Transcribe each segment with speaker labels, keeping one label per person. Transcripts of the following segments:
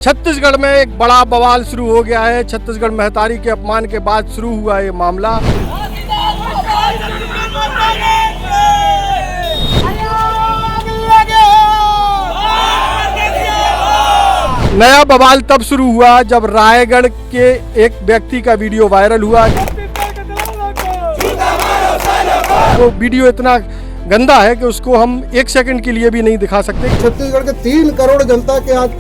Speaker 1: छत्तीसगढ़ में एक बड़ा बवाल शुरू हो गया है। छत्तीसगढ़ महतारी के अपमान के बाद शुरू हुआ ये मामला। नया बवाल तब शुरू हुआ जब रायगढ़ के एक व्यक्ति का वीडियो वायरल हुआ। वो वीडियो इतना गंदा है कि उसको हम एक सेकंड के लिए भी नहीं दिखा सकते।
Speaker 2: छत्तीसगढ़ के 3 करोड़ जनता के आज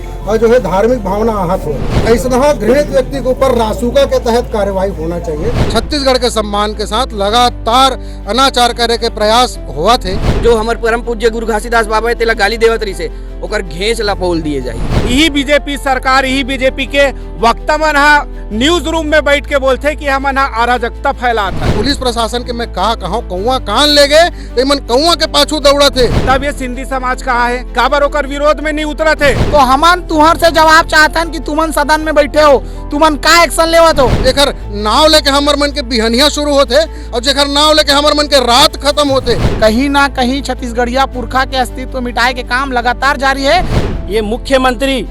Speaker 2: जो है धार्मिक भावना आहत हो, ऐसा घृणित व्यक्ति के ऊपर रासुका के तहत कार्रवाई होना चाहिए। छत्तीसगढ़ के सम्मान के साथ लगातार अनाचार करे के प्रयास हुआ थे।
Speaker 3: जो हमारे परम पूज्य गुरु घासीदास बाबा तेला गाली देवत रही से ओकर घेंच लपोल दिए जाए।
Speaker 4: यही बीजेपी सरकार, यही बीजेपी के वक्ता मन न्यूज रूम में बैठ के बोलते कि हमन अराजकता फैलाता।
Speaker 2: पुलिस प्रशासन के मैं कहा कौवा कान ले गए तो मन कौवा के पाछू दौड़ा थे।
Speaker 4: तब ये सिंधी समाज कहाँ है? काबर ओकर विरोध में नहीं उतरा थे।
Speaker 5: तो हमन तुहर से जवाब चाहतन कि तुमन सदन में बैठे हो, तुमन का एक्शन लेवत हो?
Speaker 2: जेकर नाव लेके हमर मन के बिहनिया शुरू होते और जेकर नाव लेके हमर मन के रात खत्म होते।
Speaker 5: कहीं ना कहीं छत्तीसगढ़िया पुरखा के अस्तित्व मिटाए के काम लगातार जारी है।
Speaker 3: ये मुख्यमंत्री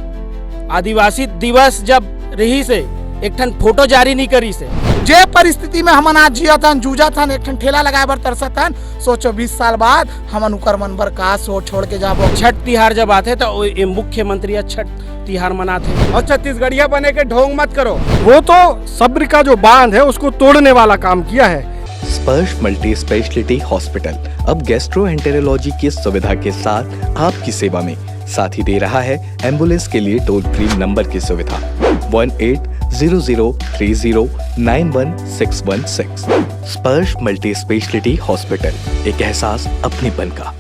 Speaker 3: आदिवासी दिवस जब रही से एक ठन फोटो जारी नहीं करी से।
Speaker 5: जे परिस्थिति में हमन आज जियतन जूझतन, एक ठन ठेला लगाए बर तरसतन, सोचो 20 साल बाद हमन उकर मन बर का सोच छोड़ के जाबो।
Speaker 3: छठ तिहार जब आते तो ये मुख्यमंत्री छठ तिहार मनाते।
Speaker 4: और छत्तीसगढ़िया बने के ढोंग मत करो।
Speaker 1: वो तो सब्र का जो बांध है उसको तोड़ने वाला काम किया है।
Speaker 6: स्पर्श मल्टी स्पेशलिटी हॉस्पिटल अब गैस्ट्रोएंटेरोलॉजी की सुविधा के साथ आपकी सेवा में, साथ ही दे रहा है एम्बुलेंस के लिए टोल फ्री नंबर की सुविधा 180030911616। स्पर्श मल्टी स्पेशलिटी हॉस्पिटल, एक एहसास अपनेपन का।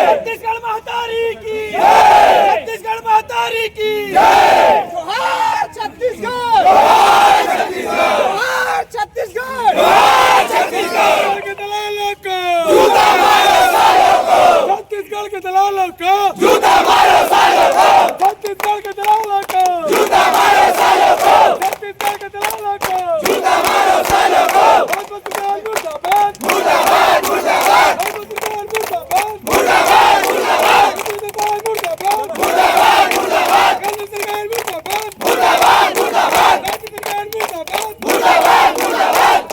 Speaker 4: छत्तीसगढ़ महतारी की, छत्तीसगढ़ महतारी की, छत्तीसगढ़, छत्तीसगढ़, छत्तीसगढ़ के दलालों को जूता मारो सालों को, छत्तीसगढ़ के दलालों को जूता मारो सालों को, छत्तीसगढ़ के दलालों को जूता मारो सालों को, छत्तीसगढ़ के दलालों को जूता मारो सालों को। मुर्दाबाद, मुर्दाबाद, मुर्दाबाद,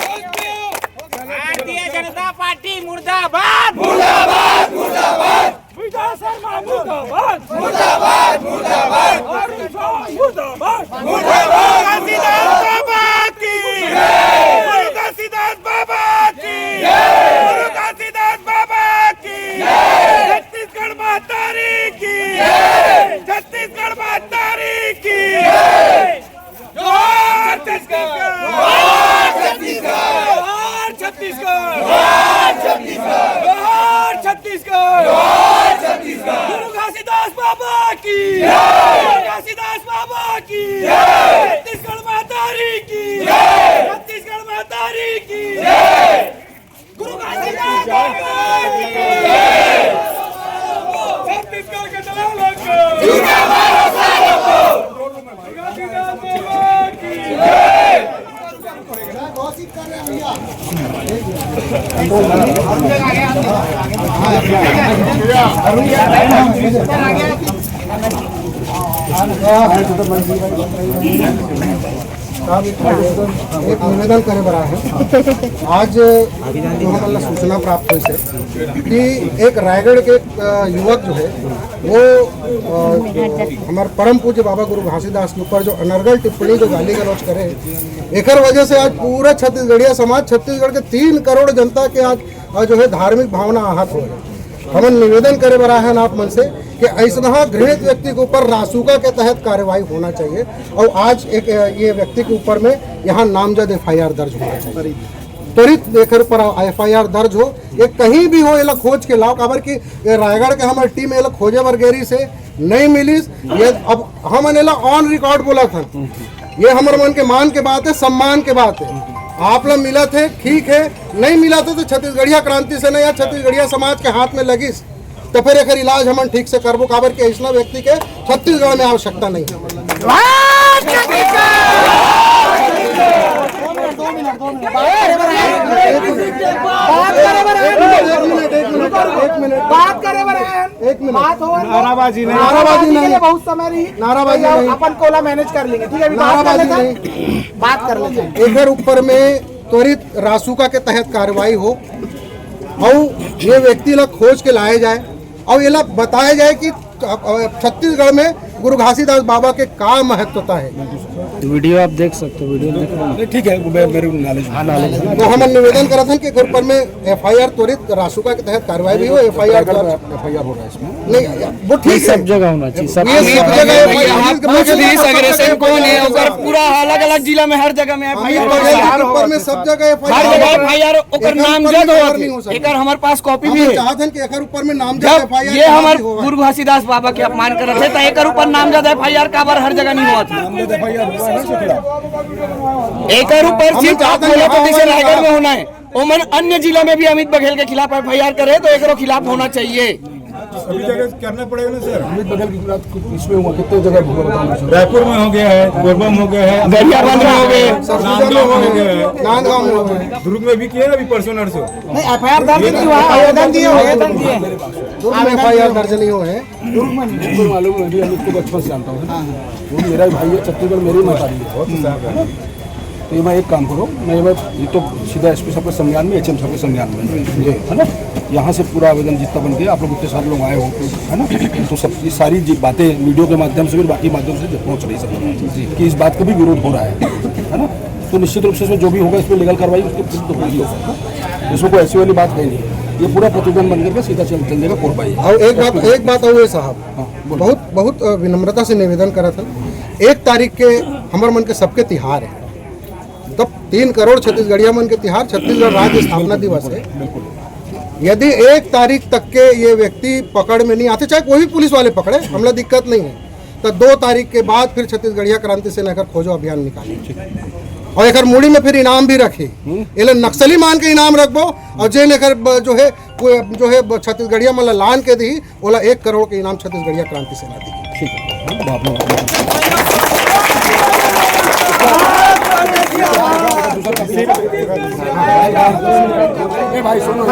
Speaker 4: भारतीय जनता पार्टी मुर्दाबाद, मुर्दाबाद, मुर्दाबाद, मुर्दाबाद, मुर्दाबाद, मुर्दाबाद, मुर्दाबाद, मुर्दाबाद, घासीदास बाबा की, घासीदास बाबा की, घासीदास बाबा की, छत्तीसगढ़ महतारी की, छत्तीसगढ़ महतारी की, छत्तीसगढ़, छत्तीसगढ़, छत्तीसगढ़, छत्तीसगढ़, छत्तीसगढ़, छत्तीसगढ़, गुरु घासीदास बाबा की, घासीदास बाबा की, छत्तीसगढ़ महतारी की, छत्तीसगढ़ महतारी की, गुरु घासीदास बाबा की, छत्तीसगढ़ के दलालों को जूता मारो सालों को, घासीदास बाबा की।
Speaker 2: साहब एक निवेदन करे बड़ा है। आज जो हमारा सूचना प्राप्त हुई से कि एक रायगढ़ के युवक जो है वो हमारे परम पूज्य बाबा गुरु घासीदास के ऊपर जो अनर्गल टिप्पणी जो गाली गलौज करे, एकर वजह से आज पूरा छत्तीसगढ़िया समाज, छत्तीसगढ़ के 3 करोड़ जनता के आज जो है धार्मिक भावना आहत हो रही। हम निवेदन करे बड़ा है आप मन से कि ऐसा घृणित व्यक्ति के ऊपर रासुका के तहत कार्रवाई होना चाहिए और आज एक ये व्यक्ति के ऊपर में यहाँ नामजद FIR दर्ज होना चाहिए। त्वरित देकर पर FIR दर्ज हो, ये कहीं भी हो, ये खोज के लाओ। खबर की रायगढ़ के हमारे टीम ये खोजे बरगेरी से नहीं मिली, ये अब हम ऑन रिकॉर्ड बोला था, ये हमारे मन के मान के बात है, सम्मान के बात है। आप लोग मिला थे ठीक है, नहीं मिला था तो छत्तीसगढ़िया क्रांति सेना या छत्तीसगढ़िया समाज के हाथ में लगिस तो फिर एक इलाज हम ठीक से करबो। काबर के ऐसा व्यक्ति के छत्तीसगढ़ में आवश्यकता नहीं है।
Speaker 5: नाराबाजी नहीं, बहुत समय रही, नाराबाजी नहीं, अपन कोला मैनेज कर लेंगे, ठीक है, नाराबाजी नहीं, बात कर लेते हैं।
Speaker 2: एक ऊपर में त्वरित रासुका के तहत कार्रवाई हो और ये व्यक्ति लोग खोज के लाए जाए और ये लोग बताया जाए कि छत्तीसगढ़ में गुरु घासीदास बाबा के का महत्वता है।
Speaker 3: वीडियो आप देख सकते हो, वीडियो
Speaker 7: ठीक है, मेरे नॉलेज
Speaker 2: तो हम निवेदन करा था कि ऊपर में FIR त्वरित रासुका के तहत कार्रवाई भी हो। FIR
Speaker 7: हो रहा है इसमें,
Speaker 2: नहीं वो ठीक
Speaker 3: सब जगह होना चाहिए, सब
Speaker 4: अग्रेसन कौन है और पूरा अलग-अलग जिला में हर जगह में
Speaker 2: FIR ऊपर में सब जगह
Speaker 4: FIR ओकर नामजद हो, एकर हमारे पास कॉपी भी है।
Speaker 2: चाहत हन कि एकर ऊपर में नामजद FIR
Speaker 4: ये हमार गुरु घासीदास बाबा के अपमान करत है, तो एकर ऊपर नामजद FIR का बार हर जगह नहीं हुआ था। एक ऊपर सिर्फ आप बोला तो जैसे रायगढ़ में होना है, ओमन अन्य जिला में भी अमित बघेल के खिलाफ FIR करे तो एक खिलाफ होना चाहिए।
Speaker 7: सभी जगह करना पड़ेगा ना सर। अमित बघेल के खिलाफ इसमें हुआ कितने जगह, रायपुर में हो गया है, कोरबा में हो गया है,
Speaker 4: गरियाबंद में हो गए,
Speaker 2: नांदगांव में हो गए,
Speaker 7: दुर्ग में भी किया ना अभी परसों नरसों।
Speaker 5: नहीं FIR दर्ज नहीं हुआ, आवेदन दिए
Speaker 2: FIR दर्ज नहीं हुए हैं।
Speaker 7: मालूम है, अमित को बचपन से जानता हूँ, वो मेरा भाई है, छत्तीसगढ़ मेरी मतारी है। तो ये मैं एक काम करो, मैं ये तो सीधा SP साहब के संज्ञान में, HM साहब के संज्ञान में, ये है ना, यहाँ से पूरा आवेदन जितना बन गया, आप लोग इतने सारे लोग आए हो, है ना, तो सब ये सारी बातें वीडियो के माध्यम से भी बाकी माध्यम से पहुँच रही सब कि इस बात का भी विरोध हो रहा है ना। तो निश्चित रूप से इसमें जो भी होगा, इसमें लीगल कार्रवाई उसके विरुद्ध तो होगी होगा, इसमें कोई ऐसी वाली बात है नहीं। ये पूरा प्रतिबंध बन करके सीधा चल जाएगा कोरबाई।
Speaker 2: और एक बात और साहब, बहुत विनम्रता से निवेदन करा था, 1 तारीख के हमारे मन के सबके तिहार है, तब 3 करोड़ छत्तीसगढ़िया मन के तिहार, छत्तीसगढ़ राज्य स्थापना दिवस है। यदि 1 तारीख तक के ये व्यक्ति पकड़ में नहीं आते, चाहे कोई भी पुलिस वाले पकड़े, हमला दिक्कत नहीं है, तो 2 तारीख के बाद फिर छत्तीसगढ़िया क्रांति सेना का खोजो अभियान निकाली और एक मुड़ी में फिर इनाम भी रखी। ये नक्सली मान के इनाम रखबो और जे लेकर जो है छत्तीसगढ़िया मतलब लान के दी बोला 1 करोड़ के इनाम छत्तीसगढ़िया क्रांति सेना दी।
Speaker 7: भाई सुनो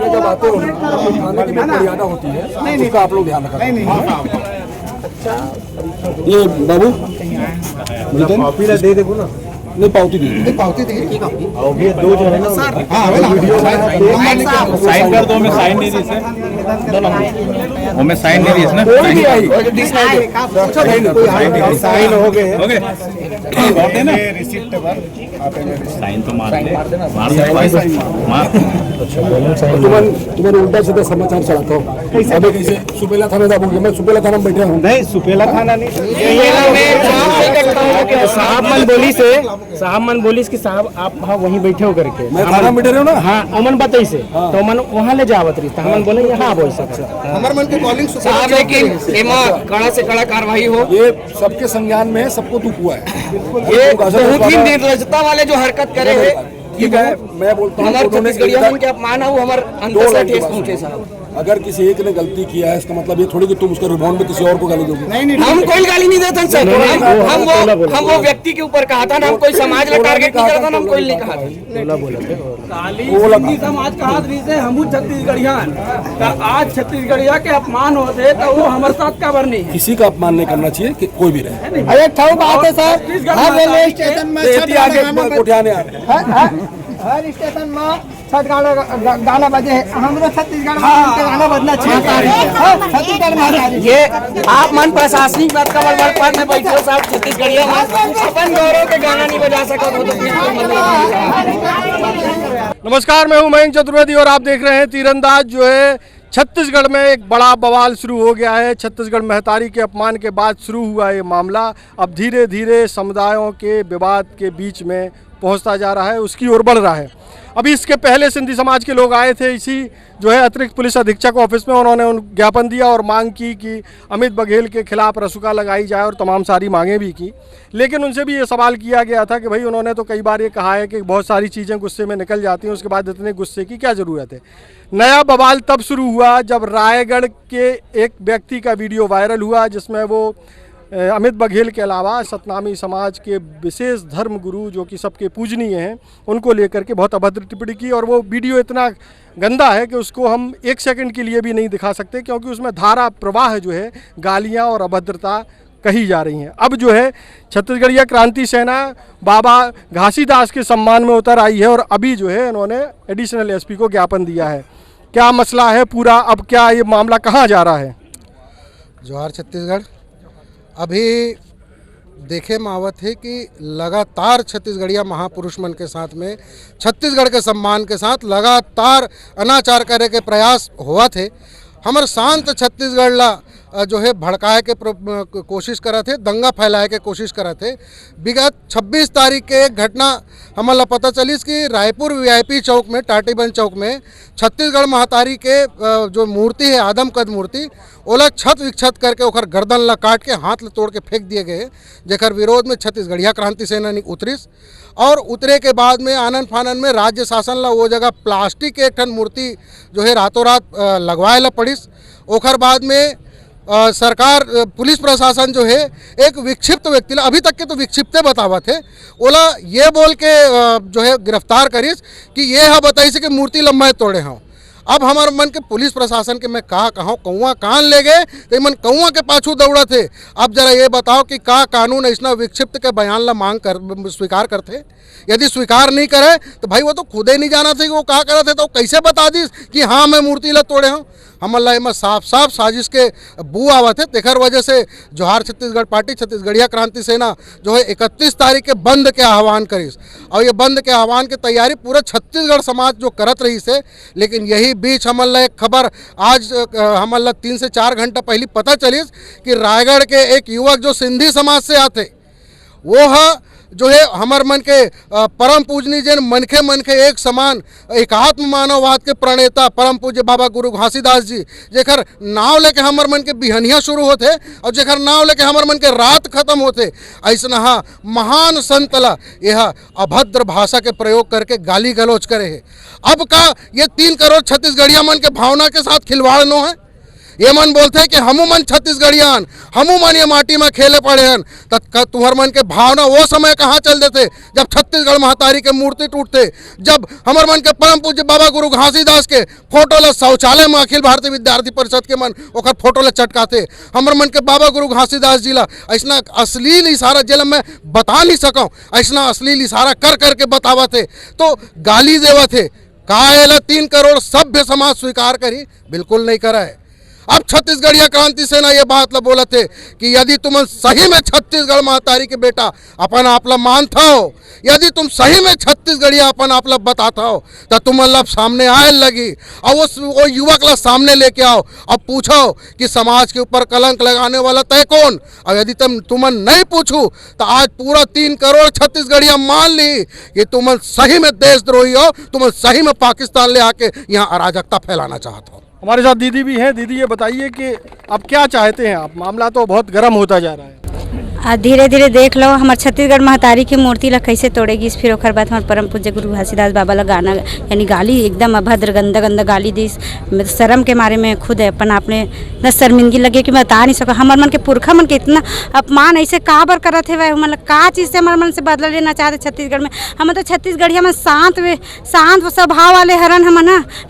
Speaker 7: जब आते हो खाने की मर्यादा होती है, नहीं नहीं, आप लोग ध्यान रखना। ये बाबू कॉपी दे देखो ना, नहीं पावती दी,
Speaker 2: पावती दी,
Speaker 7: ये 2 जो है ना सर,
Speaker 8: साइन कर दो, मैं साइन नहीं दी सर, वो मैं साइन नहीं दी इसने,
Speaker 7: साइन हो गए
Speaker 8: ना, साइन तो मार
Speaker 7: तुम्हें उल्टा सीधा समाचार चलाता हूँ। अभी कैसे सुपेला थाना था, मैं सुपेला थाना में बैठे हूँ।
Speaker 8: नहीं, सुपेला थाना नहीं, साहब मन बोली कि साहब आप वहाँ वहीं बैठे हो करके,
Speaker 7: मैं थाना में बैठे रहे हो ना।
Speaker 8: हाँ, अमन बताई से तो अमन वहाँ ले जावत रही, हमन बोले यहाँ बोल सकते
Speaker 2: हमारे मन के कॉलिंग
Speaker 4: साहब, लेकिन कड़ा से कड़ा कार्रवाई हो।
Speaker 7: ये सबके संज्ञान में सबको दुख हुआ है।
Speaker 4: ये बहुत ही निर्लजता वाले जो हरकत करे है,
Speaker 7: ठीक है, मैं बोलता हूँ
Speaker 4: हमारे छत्तीसगढ़िया के अपमान है, वो हमारे अंदर से ठेस पहुंचे साहब।
Speaker 7: अगर किसी एक ने गलती किया है इसका मतलब ये थोड़ी कि तुम उसका रिबाउंड में किसी और को गाली दोगे।
Speaker 3: हम कोई गाली नहीं देते सर, हम वो व्यक्ति के ऊपर कहा था ना, हम कोई समाज का टारगेट नहीं करता ना, हम कोई नहीं कहा
Speaker 7: बोला
Speaker 3: समाज का हाथ नहीं से हम छत्तीसगढ़ियान आज छत्तीसगढ़िया के अपमान होते तो वो हमारे साथ का नहीं है।
Speaker 7: किसी का अपमान नहीं करना चाहिए कि कोई भी रहे।
Speaker 5: अरे बात है सर, हर रेलवे स्टेशन में हर स्टेशन में छठ गाना बजे है, हमरो छत्तीसगढ़ में गाना बजना चाहिए। छत्तीसगढ़ में
Speaker 3: ये आप मन प्रशासनिक बात का बड़ पद में बैठे हो साहब, छत्तीसगढ़िया अपन गौरव के गाना नहीं बजा सको तो
Speaker 1: नमस्कार, मैं हूं मयंक चतुर्वेदी और आप देख रहे हैं तीरंदाज। जो है छत्तीसगढ़ में एक बड़ा बवाल शुरू हो गया है। छत्तीसगढ़ महतारी के अपमान के बाद शुरू हुआ ये मामला अब धीरे धीरे समुदायों के विवाद के बीच में पहुंचता जा रहा है, उसकी ओर बढ़ रहा है। अभी इसके पहले सिंधी समाज के लोग आए थे इसी जो है अतिरिक्त पुलिस अधीक्षक ऑफिस में, उन्होंने ज्ञापन दिया और मांग की कि अमित बघेल के खिलाफ रसूखा लगाई जाए और तमाम सारी मांगें भी की। लेकिन उनसे भी ये सवाल किया गया था कि भाई उन्होंने तो कई बार ये कहा है कि बहुत सारी चीज़ें गुस्से में निकल जाती हैं, उसके बाद इतने गुस्से की क्या ज़रूरत है। नया बवाल तब शुरू हुआ जब रायगढ़ के एक व्यक्ति का वीडियो वायरल हुआ जिसमें वो अमित बघेल के अलावा सतनामी समाज के विशेष धर्म गुरु जो कि सबके पूजनीय हैं उनको लेकर के बहुत अभद्र टिप्पणी की। और वो वीडियो इतना गंदा है कि उसको हम एक सेकंड के लिए भी नहीं दिखा सकते, क्योंकि उसमें धारा प्रवाह जो है गालियां और अभद्रता कही जा रही हैं। अब जो है छत्तीसगढ़िया क्रांति सेना बाबा घासीदास के सम्मान में उतर आई है और अभी जो है इन्होंने एडिशनल एसपी को ज्ञापन दिया है। क्या मसला है पूरा, अब क्या ये मामला कहाँ जा रहा है?
Speaker 2: जोहार छत्तीसगढ़। अभी देखे मावत है कि लगातार छत्तीसगढ़िया महापुरुष मन के साथ में छत्तीसगढ़ के सम्मान के साथ लगातार अनाचार करे के प्रयास हुआ थे। हमारे शांत छत्तीसगढ़ ला जो है भड़काए के कोशिश करा थे, दंगा फैलाए के कोशिश करा थे। विगत 26 तारीख के एक घटना हमारा पता चलिस कि रायपुर वीआईपी चौक में, टाटीबंद चौक में छत्तीसगढ़ महतारी के जो मूर्ति है, आदमकद मूर्ति, ओला छत विक्षत करके ओकर गर्दन ला काट के हाथ ला तोड़ के फेंक दिए गए, जेकर विरोध में छत्तीसगढ़िया क्रांति सेना उतरिस। और उतरे के बाद में आनन फानन में राज्य शासन ला वो जगह प्लास्टिक के एक ठन मूर्ति जो है रातों रात लगवाए ला पड़िस। ओकर बाद में सरकार पुलिस प्रशासन जो है एक विक्षिप्त व्यक्ति ला, अभी तक के तो विक्षिप्त बतावा थे, ओला ये बोल के जो है गिरफ्तार करिस कि ये है बताई से कि मूर्ति लम्बाए तोड़े हों। अब हमारे मन के पुलिस प्रशासन के मैं कहा कौआ कान ले गए तो मन कौआ के पाछू दौड़ा थे। अब जरा ये बताओ कि का कानून ऐसा विक्षिप्त के बयान ला मांग कर स्वीकार करते? यदि स्वीकार नहीं करे तो भाई वो तो खुद ही नहीं जाना था कि वो कहा करे थे, तो कैसे बता दी कि हाँ मैं मूर्ति ला तोड़े हूँ। हमारा में साफ साफ साजिश के बू आवा थे। तेखर वजह से जोहार छत्तीसगढ़ पार्टी छत्तीसगढ़िया क्रांति सेना जो है 31 तारीख के बंद के आह्वान करिस। और ये बंद के आह्वान की तैयारी पूरा छत्तीसगढ़ समाज जो करत रही से। लेकिन यही बीच हमारा एक खबर आज हमारा 3 से 4 घंटा पहले पता चलिस कि रायगढ़ के एक युवक जो सिंधी समाज से आते, वो जो है हमार मन के परम पूजनी जन मनखे एक समान एकात्म मानववाद के प्रणेता परम पूज्य बाबा गुरु घासीदास जी, जेकर नाव लेके हमार मन के बिहनिया शुरू होते और जेकर नाव लेके हमार मन के रात खत्म होते, ऐसा महान संत ला यह अभद्र भाषा के प्रयोग करके गाली गलौज करे है। अब का ये 3 करोड़ छत्तीसगढ़िया मन के भावना के साथ खिलवाड़ नो है? ये मन बोलते हैं कि हमू मन छत्तीसगढ़ियान, हमू मन ये माटी में खेले पड़े हैं। तुम्हार मन के भावना वो समय कहाँ चल देते जब छत्तीसगढ़ महतारी के मूर्ति टूटते, जब हमार मन के परम पूज्य बाबा गुरु घासीदास के फोटो ला शौचालय में अखिल भारतीय विद्यार्थी परिषद के मन ओकर फोटो ला चटकाते, हमार मन के बाबा गुरु घासीदास जी ला ऐसा अश्लील इशारा जेल में बता नहीं सकूँ, ऐसा अश्लील इशारा कर करके बतावा थे, तो गाली देवा थे। का 3 करोड़ सभ्य समाज स्वीकार करी? बिल्कुल नहीं करा है। अब छत्तीसगढ़िया क्रांति सेना ये बात ला बोला थे कि यदि तुम सही में छत्तीसगढ़ महतारी के बेटा अपन आप ला मानता हो, यदि तुम सही में छत्तीसगढ़िया अपन आप ला बताता हो, तो तुम अल्लाह सामने आए लगी और वो युवक ला सामने लेके आओ अब पूछो कि समाज के ऊपर कलंक लगाने वाला तय कौन। और यदि तुम नहीं पूछू तो आज पूरा 3 करोड़ छत्तीसगढ़िया मान ली कि तुम सही में देशद्रोही हो, तुम सही में पाकिस्तान ले आके यहाँ अराजकता फैलाना चाहते हो।
Speaker 1: हमारे साथ दीदी भी हैं। दीदी ये बताइए कि अब क्या चाहते हैं आप? मामला तो बहुत गर्म होता जा रहा है।
Speaker 9: धीरे धीरे देख लो हमार छत्तीसगढ़ महतारी की मूर्ति ला कैसे तोड़ेगी। फिर ओकर बाद हमारे परम पूज्य गुरु घासीदास बाबा ला गाना यानी गाली एकदम अभद्र गंदा गंदा गाली दी। मैं तो शर्म के मारे में खुद अपन आपने इतना शर्मिंदगी लगे कि मैं बता नहीं सका। हमारे मन के पुरखा मन के इतना अपमान ऐसे काबर करत है वह मतलब का चीज़ से हमारे मन से बदला लेना चाहते छत्तीसगढ़ में। हम तो छत्तीसगढ़िया में शांत स्वभाव वाले हरन हम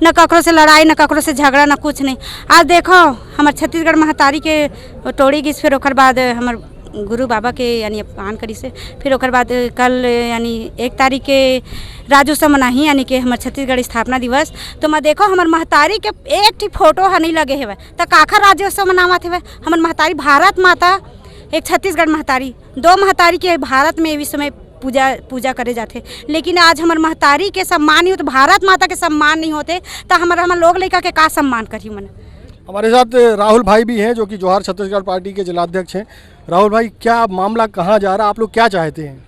Speaker 9: न ककरो से लड़ाई न ककरो से झगड़ा न कुछ नहीं। आज देखो हमारे छत्तीसगढ़ महतारी के तोड़ी गई। फिर ओकर बाद हमारे गुरु बाबा के यानी अपमान करी से फिर ओकर बाद कल यानी 1 तारीख के राज्योत्सव मनाही यानी कि हमारे छत्तीसगढ़ स्थापना दिवस। तो मैं देखो हमारे महतारी के एक ठी फोटो है नहीं लगे है तो काखर राज्योत्सव मनावत है। हमारे महतारी भारत माता एक छत्तीसगढ़ महतारी 2 महतारी के भारत में विश्व में पूजा करे जाते। लेकिन आज हमारे महतारी के सम्मान नहीं होते, भारत माता के सम्मान नहीं होते तो हमारे लोग लेकर के का सम्मान करी। मैंने
Speaker 1: हमारे साथ राहुल भाई भी हैं जो कि जोहार छत्तीसगढ़ पार्टी के जिलाध्यक्ष हैं। राहुल भाई, क्या मामला कहाँ जा रहा है, आप लोग क्या चाहते हैं?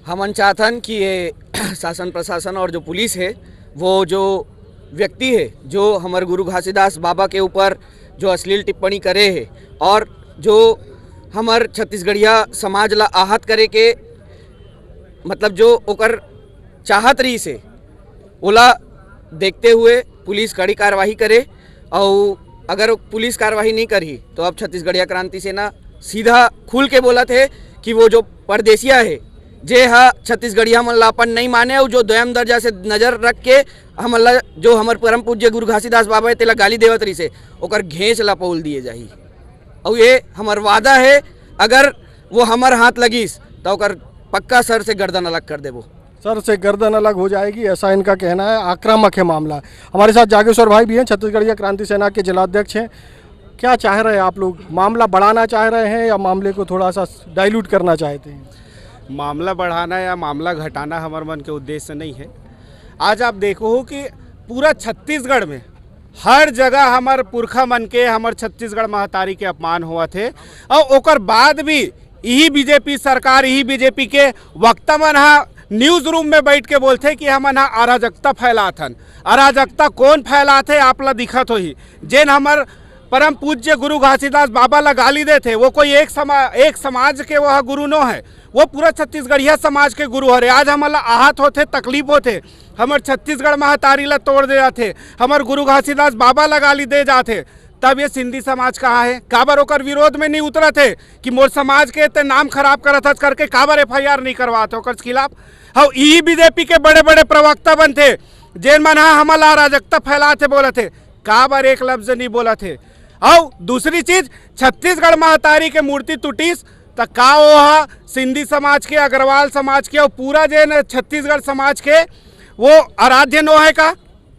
Speaker 3: हम चाहतन कि ये शासन प्रशासन और जो पुलिस है वो जो व्यक्ति है जो हमारे गुरु घासीदास बाबा के ऊपर जो अश्लील टिप्पणी करे है और जो हमार छत्तीसगढ़िया समाज ला आहत करे के मतलब जो ओकर चाहत रही से ओला देखते हुए पुलिस कड़ी कार्रवाई करे। और अगर पुलिस कार्रवाई नहीं करी तो अब छत्तीसगढ़िया क्रांति सेना सीधा खुल के बोला थे कि वो जो परदेसिया है जे हा छत्तीसगढ़िया मन ला अपन नहीं माने और जो दोयम दर्जा से नज़र रख के हमला जो हमार परम पूज्य गुरु घासीदास बाबा है तेला गाली देवत रही से ओकर घेंच ला पौल दिए जाही। और ये हमार वादा है अगर वो हमार हाथ लगिस तो ओकर पक्का सर से गर्दन अलग कर देबो।
Speaker 1: सर से गर्दन अलग हो जाएगी ऐसा इनका कहना है। आक्रामक है मामला। हमारे साथ जागेश्वर भाई भी हैं, छत्तीसगढ़िया क्रांति सेना के जिलाध्यक्ष हैं। क्या चाह रहे हैं आप लोग? मामला बढ़ाना चाह रहे हैं या मामले को थोड़ा सा डाइल्यूट करना चाहते हैं?
Speaker 10: मामला बढ़ाना या मामला घटाना हमारे मन के उद्देश्य नहीं है। आज आप देखो कि पूरा छत्तीसगढ़ में हर जगह हमार पुरखा मन के हमार छत्तीसगढ़ महतारी के अपमान हुआ थे और ओकर बाद भी यही बीजेपी सरकार यही बीजेपी के वक्ता मन न्यूज़ रूम में बैठ के बोलते कि हम अराजकता फैलाथन। अराजकता कौन फैलाते आप ला दिखत हो ही जेन हमार परम पूज्य गुरु घासीदास बाबा ला गाली देते वो कोई एक समाज के वह गुरु नो है, वो पूरा छत्तीसगढ़िया समाज के गुरु हरे। आज हमारा आहत होते तकलीफ होते हमार छत्तीसगढ़ महतारी ला तोड़ दे जाते, हमार गुरु घासीदास बाबा ला गाली दे जाते, तब ये सिंधी समाज कहाँ है? काबर ओकर विरोध में नहीं उतरा थे कि मोर समाज के ते नाम खराब करत हस करके काबर FIR नहीं करवाते ओकर खिलाफ। हाँ यही बीजेपी के बड़े बड़े प्रवक्ता बनते जेन मन हमारा अराजकता फैलाते बोला थे, काबर एक लफ्ज नहीं बोला थे। और दूसरी चीज छत्तीसगढ़ महतारी के मूर्ति टूटीस तो का वो सिंधी समाज के अग्रवाल समाज के और पूरा जेन छत्तीसगढ़ समाज के वो आराध्य नो है का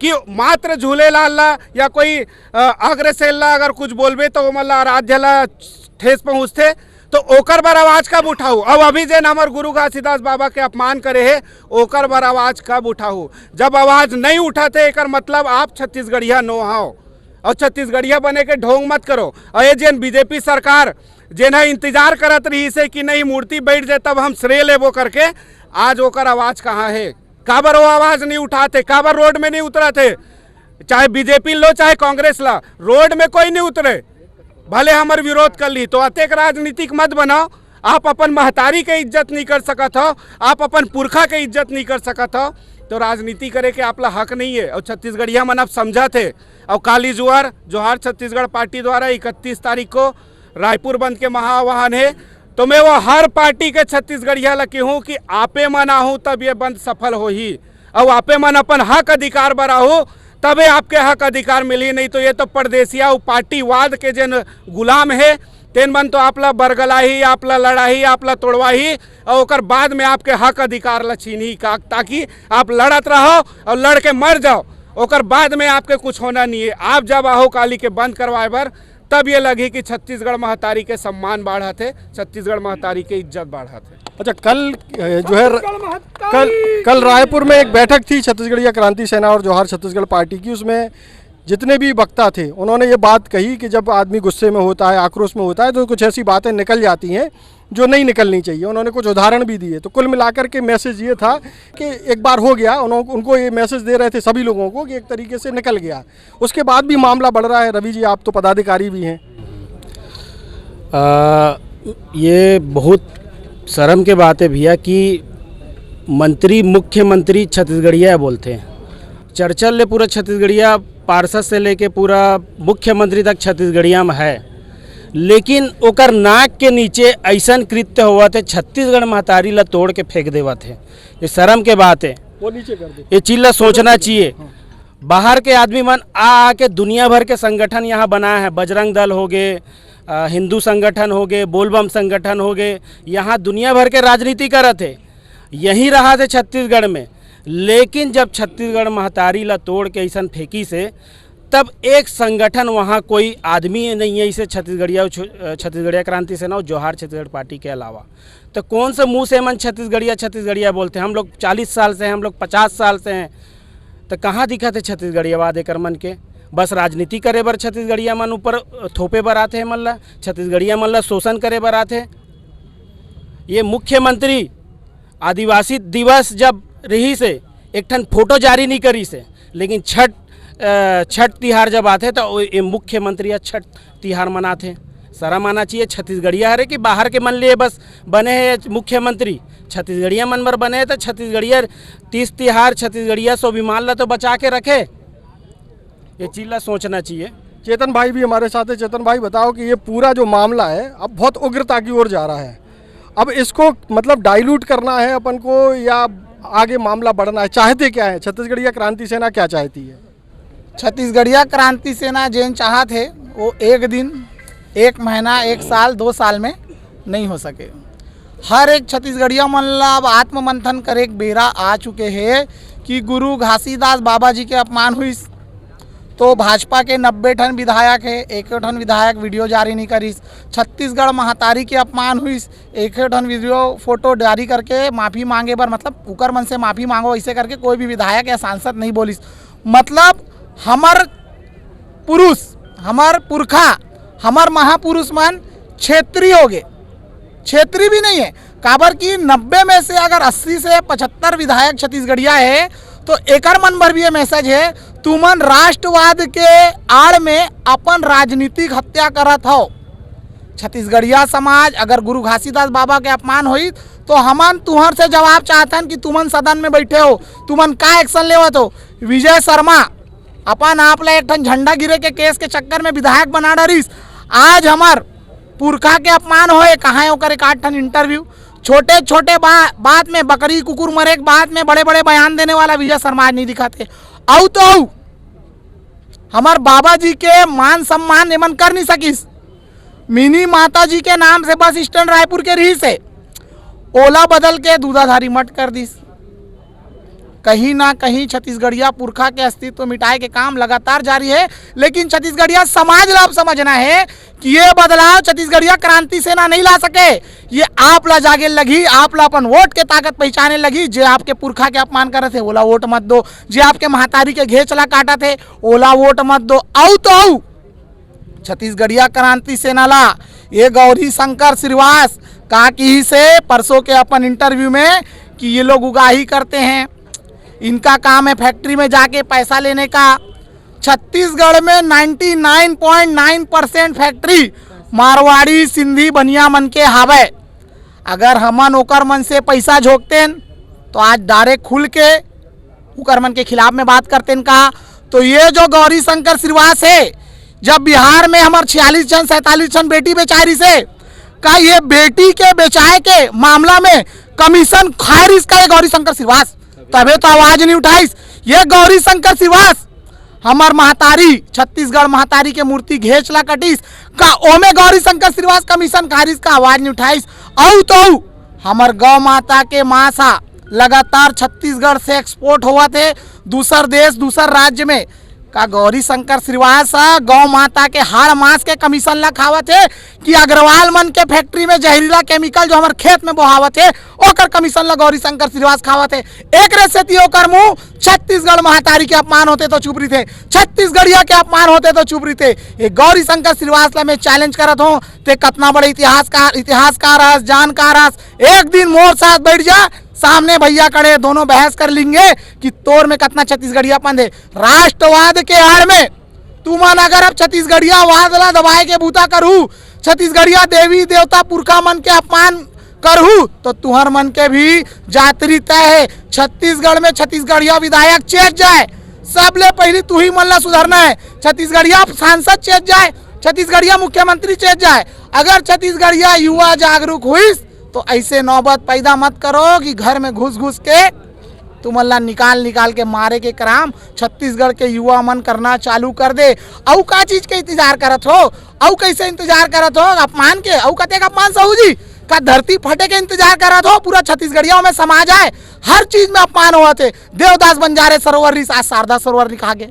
Speaker 10: कि मात्र झूलेलाल ला या कोई अग्रसेल ला अगर कुछ बोलबे तो मतलब आराध्य ला ठेस पहुँचते तो ओकर बर आवाज कब उठाऊ। अब अभी जेन हमार गुरु घासीदास बाबा के अपमान करे है ओकर बर आवाज कब उठाऊ? जब आवाज नहीं उठाते एकर मतलब आप छत्तीसगढ़िया नो हाओ और छत्तीसगढ़िया बने के ढोंग मत करो। और ये जेन बीजेपी सरकार जेन इंतजार करत रही से कि नहीं मूर्ति बैठ जाए तब हम श्रेय लेबो करके, आज ओकर आवाज कहाँ है? काबर वो आवाज नहीं उठाते, काबर रोड में नहीं उतरते? चाहे बीजेपी लो चाहे कांग्रेस ला, रोड में कोई नहीं उतरे। भले हमार विरोध कर ली तो अतेक राजनीतिक मत बनाओ। आप अपन महतारी के इज्जत नहीं कर सकत हो, आप अपन पुरखा के इज्जत नहीं कर सकत हो तो राजनीति करे के आपला हक नहीं है। और छत्तीसगढ़िया मन आप समझा थे। और काली जोहार छत्तीसगढ़ पार्टी द्वारा 31 तारीख को रायपुर बंद के महाआह्वान है। तो मैं वो हर पार्टी के छत्तीसगढ़िया ला कहूँ कि आपे मन आहूँ तब ये बंद सफल हो ही, और आपे मन अपन हक अधिकार बराहू तबे आपके हक अधिकार मिली। नहीं तो ये तो परदेसिया पार्टीवाद के जिन गुलाम है तेन मन तो आपला बरगलाही, आपला लड़ाही, आपला तोड़वाही और ओकर बाद में आपके हक अधिकार ला छीनी का, ताकि आप लड़त रहो और लड़ के मर जाओ। ओकर बाद में आपके कुछ होना नहीं है। आप जब आहो काली के बंद करवाए बर तब ये लगी कि छत्तीसगढ़ महतारी के सम्मान बढ़ाते, छत्तीसगढ़ महतारी के इज्जत बढ़ाते।
Speaker 1: अच्छा, कल जो है कल रायपुर में एक बैठक थी छत्तीसगढ़िया क्रांति सेना और जोहार छत्तीसगढ़ पार्टी की। उसमें जितने भी वक्ता थे उन्होंने ये बात कही कि जब आदमी गुस्से में होता है, आक्रोश में होता है तो कुछ ऐसी बातें निकल जाती हैं जो नहीं निकलनी चाहिए। उन्होंने कुछ उदाहरण भी दिए। तो कुल मिलाकर के मैसेज ये था कि एक बार हो गया, उनको ये मैसेज दे रहे थे सभी लोगों को कि एक तरीके से निकल गया। उसके बाद भी मामला बढ़ रहा है। रवि जी, आप तो पदाधिकारी भी हैं।
Speaker 10: ये बहुत शर्म के बात है भैया कि मंत्री मुख्यमंत्री छत्तीसगढ़िया बोलते हैं। चर्चल ले पूरा छत्तीसगढ़िया पार्षद से लेके पूरा मुख्यमंत्री तक छत्तीसगढ़िया में है, लेकिन ओकर नाक के नीचे ऐसा कृत्य हुआ थे, छत्तीसगढ़ महतारी ला तोड़ के फेंक देवा थे। ये शर्म के बात है,
Speaker 1: वो नीचे कर दे।
Speaker 10: ये चीज ला सोचना चाहिए। बाहर के आदमी मन आ के दुनिया भर के संगठन यहाँ बनाए हैं, बजरंग दल हो गए, हिंदू संगठन हो गए, बोलबम संगठन हो गए, यहाँ दुनिया भर के राजनीति करत थे, यहीं रहा थे छत्तीसगढ़ में। लेकिन जब छत्तीसगढ़ महतारी ला तोड़ के ऐसा फेंकी से, तब एक संगठन वहाँ कोई आदमी नहीं है इसे छत्तीसगढ़िया क्रांति सेना और जोहार छत्तीसगढ़ पार्टी के अलावा। तो कौन से मुंह से मन छत्तीसगढ़िया बोलते हैं? हम लोग 40 साल से हैं, हम लोग 50 साल से हैं, तो कहाँ दिखा थे छत्तीसगढ़ियावाद एकर मन के? बस राजनीति करे बर छत्तीसगढ़िया मन ऊपर थोपे बर आते हैं, मल्ला छत्तीसगढ़िया मन ला शोषण करे बर आते। ये मुख्यमंत्री आदिवासी दिवस जब रही से एक ठन फोटो जारी नहीं करी से, लेकिन छठ तिहार जब आते तो ये मुख्यमंत्री छठ तिहार मनाते। शर्म आना चाहिए। छत्तीसगढ़िया हरे कि बाहर के मन लिए बस बने हैं मुख्यमंत्री, छत्तीसगढ़िया मन पर बने हैं तो छत्तीसगढ़िया तीज तिहार छत्तीसगढ़िया स्वाभिमान ला तो बचा के रखे। ये चीज ला सोचना चाहिए।
Speaker 1: चेतन भाई भी हमारे साथ है। चेतन भाई बताओ कि ये पूरा जो मामला है अब बहुत उग्रता की ओर जा रहा है, अब इसको मतलब डाइल्यूट करना है अपन को या आगे मामला बढ़ना है? चाहते क्या है? छत्तीसगढ़िया क्रांति सेना क्या चाहती है?
Speaker 5: छत्तीसगढ़िया क्रांति सेना जैन चाहत है वो एक दिन, एक महीना, एक साल, 2 साल में नहीं हो सके। हर एक छत्तीसगढ़िया मन ला अब आत्ममंथन करे एक बेरा आ चुके हैं कि गुरु घासीदास बाबा जी के अपमान हुई तो भाजपा के 90 ठन विधायक है, 1 ठन विधायक वीडियो जारी नहीं करीस। छत्तीसगढ़ महतारी के अपमान हुई, 1 ठन वीडियो फोटो जारी करके माफ़ी मांगे बर, मतलब उकर मन से माफ़ी मांगो ऐसे करके कोई भी विधायक या सांसद नहीं बोलिस। मतलब हमार पुरुष, हमार पुरखा, हमार महापुरुष मन क्षेत्रीय हो गए, क्षेत्रीय भी नहीं है। काबर की 90 में से अगर 80 से 75 विधायक छत्तीसगढ़िया है तो एकर मन भर भी ये मैसेज है, तुमन राष्ट्रवाद के आड़ में अपन राजनीतिक हत्या करत हो। छत्तीसगढ़िया समाज अगर गुरु घासीदास बाबा के अपमान हुई तो हमन तुहर से जवाब चाहतन कि तुमन सदन में बैठे हो, तुमन का एक्शन लेवत हो? विजय शर्मा अपन आप ला एक ठन झंडा गिरे के केस के चक्कर में विधायक बना डरिस। आज हमार पुरखा के अपमान होए, कहाँ है ओकर 1 ठन इंटरव्यू? छोटे छोटे बात में बकरी कुकुर मरे के बात में बड़े बड़े बयान देने वाला विजय शर्मा नहीं दिखाते। औ तो हमार बाबा जी के मान सम्मान एमन कर नहीं सकिस। मिनी माता जी के नाम से बस स्टैंड रायपुर के रही से ओला बदल के दूधाधारी मठ कर दिस। कहीं ना कहीं छत्तीसगढ़िया पुरखा के अस्तित्व मिटाए के काम लगातार जारी है, लेकिन छत्तीसगढ़िया समाज ला समझना है कि ये बदलाव छत्तीसगढ़िया क्रांति सेना नहीं ला सके। ये आप ला जागे लगी, आप ला अपन वोट के ताकत पहचाने लगी। जे आपके पुरखा के अपमान करे थे ओला वोट मत दो, जे आपके महतारी के घेचला काटा थे ओला वोट मत दो। औ तो औ छत्तीसगढ़िया क्रांति सेना ला ये गौरी शंकर श्रीवास कहा कि से परसों के अपन इंटरव्यू में कि ये लोग उगाही करते हैं, इनका काम है फैक्ट्री में जाके पैसा लेने का। छत्तीसगढ़ में 99.9% फैक्ट्री मारवाड़ी सिंधी बनिया मन के हावे। अगर हमन ओकर मन से पैसा झोंकते तो आज डायरेक्ट खुल के ओकर मन के खिलाफ में बात करते का। तो ये जो गौरी शंकर श्रीवास है, जब बिहार में हमार 46 जन 47 जन बेटी बेचारी से का ये बेटी के बेचाए के मामला में कमीशन खारिज का गौरी शंकर श्रीवास, तबे तो आवाज नहीं उठाइस। ये गौरी शंकर श्रीवास हमार महतारी छत्तीसगढ़ महतारी के मूर्ति घेचला कटिस का ओमे गौरी शंकर श्रीवास कमीशन खारिज का आवाज नहीं उठाइस। औ तो हमार गौ माता के मांसा लगातार छत्तीसगढ़ से एक्सपोर्ट हुआ थे दूसर देश दूसर राज्य में का गौरी शंकर श्रीवास गौ माता के हाड़ मांस के कमीशन ला खावत है कि अग्रवाल मन के फैक्ट्री में जहरीला केमिकल जो हमारे खेत में बहावत है ओकर कमीशन ला गौरी शंकर श्रीवास खावत है। एक रेसेती ओकर मुंह छत्तीसगढ़ महतारी के अपमान होते तो चुप रही थे, छत्तीसगढ़िया के अपमान होते तो चुप रही थे। ये गौरी शंकर श्रीवास ला मैं चैलेंज करत हूँ, ते कितना बड़े इतिहासकार जानकार, एक दिन मोर साथ बैठ जा, सामने भैया खड़े, दोनों बहस कर लेंगे कि तोर में कितना छत्तीसगढ़िया पंद है। राष्ट्रवाद के आड़ में तुमन अगर अब छत्तीसगढ़िया वादला दबाए के बूता करू, छत्तीसगढ़िया देवी देवता पुरखा मन के अपमान करहू, तो तुहर मन के भी जातरी तय है। छत्तीसगढ़ में छत्तीसगढ़िया विधायक चेत जाए, सबले पहले तू ही मन ला सुधरना है। छत्तीसगढ़िया सांसद चेत जाए, छत्तीसगढ़िया मुख्यमंत्री चेत जाए। अगर छत्तीसगढ़िया युवा जागरूक हुई तो ऐसे नौबत पैदा मत करो कि घर में घुस घुस के तुमला निकाल के मारे के काम छत्तीसगढ़ के युवा मन करना चालू कर दे। औ का चीज के इंतजार करत हो, औ कैसे इंतजार करत हो? अपमान के, औ कते का अपमान सहू जी का धरती फटे के इंतजार करत हो? पूरा छत्तीसगढ़िया में समा जाए, हर चीज में अपमान हुआ थे। देवदास बंजारे सरोवर रिस आज शारदा सरोवर लिखा गए,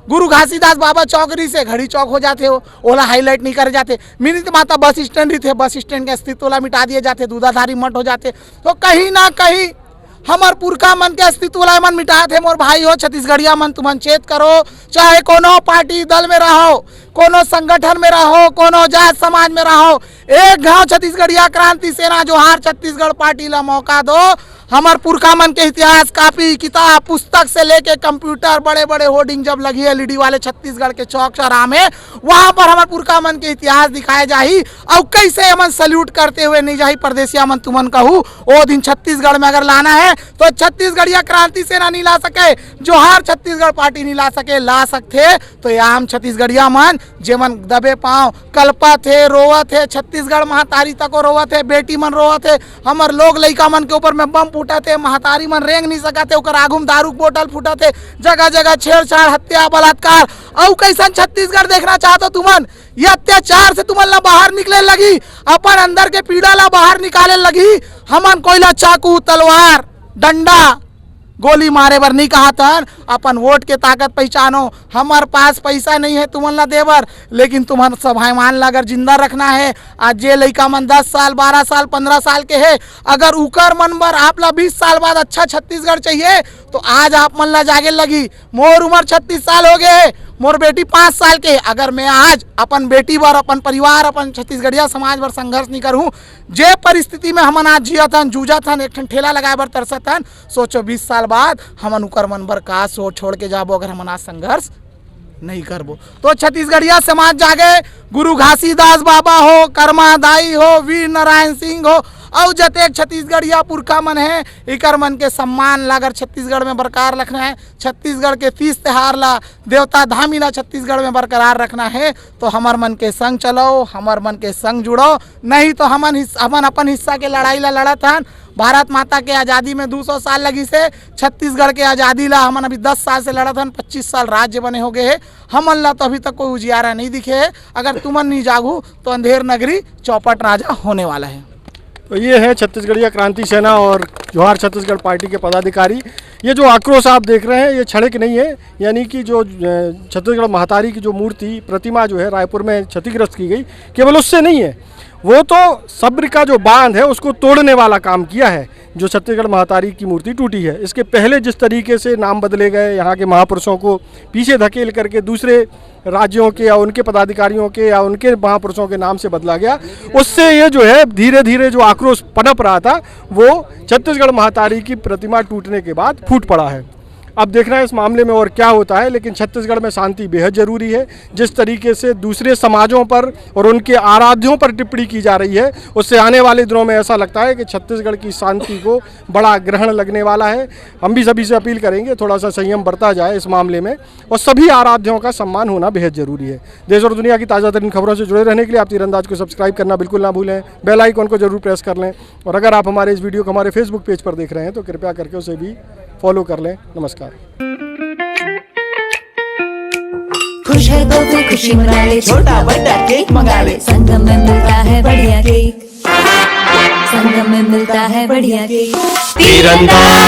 Speaker 5: गुरु घासीदास बाबा चौकरी से घड़ी चौक हो जाते हो, ओला हाईलाइट नहीं करे जाते। मिनित माता बस स्टैंड ही थे, बस स्टैंड के अस्तित्व ओला मिटा दिए जाते, दूधाधारी मठ हो जाते। तो कहीं ना कहीं हमार पुरखा मन के अस्तित्व ला मन मिटा थे। मोर भाई हो छत्तीसगढ़िया मन, तुमन चेत करो, चाहे कोनो पार्टी दल में रहो, कोनो संगठन में रहो, कोनो जात समाज में रहो, एक गांव छत्तीसगढ़िया क्रांति सेना जोहार छत्तीसगढ़ पार्टी ला मौका दो। हमार पुरखा मन के इतिहास कापी किताब पुस्तक से लेके कंप्यूटर बड़े बड़े होर्डिंग जब लगी है LED वाले छत्तीसगढ़ के चौक चौराहा में, वहां पर हमार पुरखा मन के इतिहास दिखाए जाही और कैसे हमन सल्यूट करते हुए नहीं जाही परदेसिया मन तुमन कहू। वो दिन छत्तीसगढ़ में अगर लाना है तो छत्तीसगढ़िया क्रांति सेना नहीं ला सके, जोहार छत्तीसगढ़ पार्टी नहीं ला सके, ला सकते तो आम छत्तीसगढ़िया मन जेमन दबे पाँव कल्पत है, रोवत है, छत्तीसगढ़ महतारी तक रोवत है, बेटी मन रोवत है, हमार लोग लइका मन के ऊपर में बम फूटत है, महतारी मन रेंग नहीं सकते, ओकर आगू में दारू बोतल फूटत है, जगह जगह छेड़छाड़ हत्या बलात्कार। और कैसन छत्तीसगढ़ देखना चाहते हो तुमन? ये अत्याचार से तुमन ला बाहर निकले लगी, अपन अंदर के पीड़ा ला बाहर निकाले लगी। हमन कोयला चाकू तलवार डंडा गोली मारे बर नहीं कहा था, अपन वोट के ताकत पहचानो। हमार पास पैसा नहीं है तुमन ला देवर, लेकिन तुम्हारा स्वाभिमान ला अगर जिंदा रखना है, आज जे लइका मन 10 साल 12 साल 15 साल के है, अगर उकर मन बर आप ला 20 साल बाद अच्छा छत्तीसगढ़ चाहिए तो आज आप मन ला जागे लगी। मोर उम्र 36 साल हो गए, मोर बेटी 5 साल के, अगर मैं आज अपन बेटी बर, अपन परिवार, अपन छत्तीसगढ़िया समाज बर संघर्ष नहीं करूँ, जे परिस्थिति में हमन आज जियत हन, जूझत हन, एक ठन ठेला लगाए बर तरसत हन, सोचो 20 साल बाद हमन उकर मन बर का सोच छोड़ के जाबो अगर हमन आज संघर्ष नहीं करबो। तो छत्तीसगढ़िया समाज जागे, गुरु घासीदास बाबा हो, कर्मा दाई हो, वीर नारायण सिंह हो, और जतेक छत्तीसगढ़िया पुरखा मन है, इकर मन के सम्मान ला अगर छत्तीसगढ़ में बरकरार रखना है, छत्तीसगढ़ के 30 त्योहार ला, देवता धामी ला छत्तीसगढ़ में बरकरार रखना है, तो हमार मन के संग चलो, हमार मन के संग जुड़ो। नहीं तो हमन अपन हिस्सा के लड़ाई ला लड़त हन। भारत माता के आज़ादी में 200 साल लगी से, छत्तीसगढ़ के आज़ादी ला हमन अभी 10 साल से लड़त हन, 25 साल राज्य बने हो गए है, हमन ला तो अभी तक कोई उजियारा नहीं दिखे है। अगर तुमन नहीं जागू तो अंधेर नगरी चौपट राजा होने वाला है।
Speaker 1: तो ये है छत्तीसगढ़िया क्रांति सेना और जोहार छत्तीसगढ़ पार्टी के पदाधिकारी। ये जो आक्रोश आप देख रहे हैं ये क्षणिक नहीं है, यानी कि जो छत्तीसगढ़ महतारी की जो मूर्ति प्रतिमा जो है रायपुर में क्षतिग्रस्त की गई, केवल उससे नहीं है, वो तो सब्र का जो बांध है उसको तोड़ने वाला काम किया है जो छत्तीसगढ़ महतारी की मूर्ति टूटी है। इसके पहले जिस तरीके से नाम बदले गए, यहाँ के महापुरुषों को पीछे धकेल करके दूसरे राज्यों के या उनके पदाधिकारियों के या उनके महापुरुषों के नाम से बदला गया, उससे ये जो है धीरे धीरे जो आक्रोश पनप रहा था वो छत्तीसगढ़ महतारी की प्रतिमा टूटने के बाद फूट पड़ा है। अब देखना है इस मामले में और क्या होता है, लेकिन छत्तीसगढ़ में शांति बेहद ज़रूरी है। जिस तरीके से दूसरे समाजों पर और उनके आराध्यों पर टिप्पणी की जा रही है, उससे आने वाले दिनों में ऐसा लगता है कि छत्तीसगढ़ की शांति को बड़ा ग्रहण लगने वाला है। हम भी सभी से अपील करेंगे थोड़ा सा संयम बरता जाए इस मामले में, और सभी आराध्यों का सम्मान होना बेहद ज़रूरी है। देश और दुनिया की ताज़ा तरीन खबरों से जुड़े रहने के लिए आप तीरंदाज को सब्सक्राइब करना बिल्कुल ना भूलें, बेल आइकन को जरूर प्रेस कर लें, और अगर आप हमारे इस वीडियो को हमारे फेसबुक पेज पर देख रहे हैं तो कृपया करके उसे भी फॉलो कर लें। नमस्कार।
Speaker 11: खुश है तो फिर खुशी मना ले, छोटा बड़ा केक मंगा ले, संगम में मिलता है बढ़िया केक, संगम में मिलता है बढ़िया केक। तीरंदाज।